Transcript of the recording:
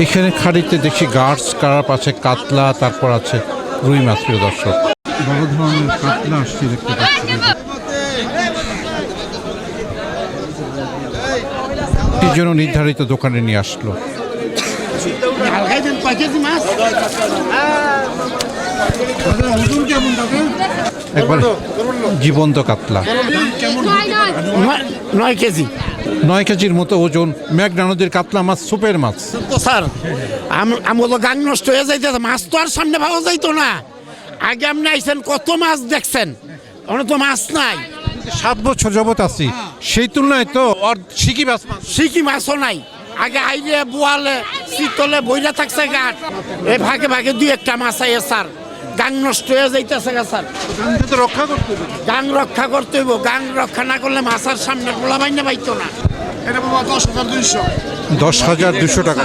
এখানে খাড়িতে দেখি গার্ডস কারাপ আছে, কাতলা, তারপর আছে রুই মাছ। প্রিয় দর্শক, বড় ধরনের কাতলা আসছে দেখতে পাচ্ছি। কি জন্য নির্ধারিত দোকানে নিয়ে আসলো। একবার জীবন্ত কাতলা 9 কেজি। 9 কেজির মতো ওজন। মেঘনা নদীর কাতলা মাছ সুপের মাছ তো স্যার আমি তো গাং নষ্ট হয়ে যাইতেছে, মাছ তো আর সামনে পাওয়া যাইতো না। আগে আপনি আইসেন কত মাছ দেখছেন, ওখানে তো মাছ নাই। 7 বছর যাবত আছি, সেই তুলনায় তো আর শিকি মাছ শিকি মাছও নাই। আগে আইলে বোয়ালে শীতলে বইরা থাকছে গাছ, এই ভাগে ভাগে 2-1টা মাছ আইয়ে স্যার। গাং নষ্ট হয়ে যাইতেছে গা স্যার। রক্ষা করতে হবে। গাং রক্ষা করতে হইব, গাং রক্ষা না করলে মাছের সামনে গোলা বাইনা পাইতো না। এটা বাবা 10,200 10,200 টাকা।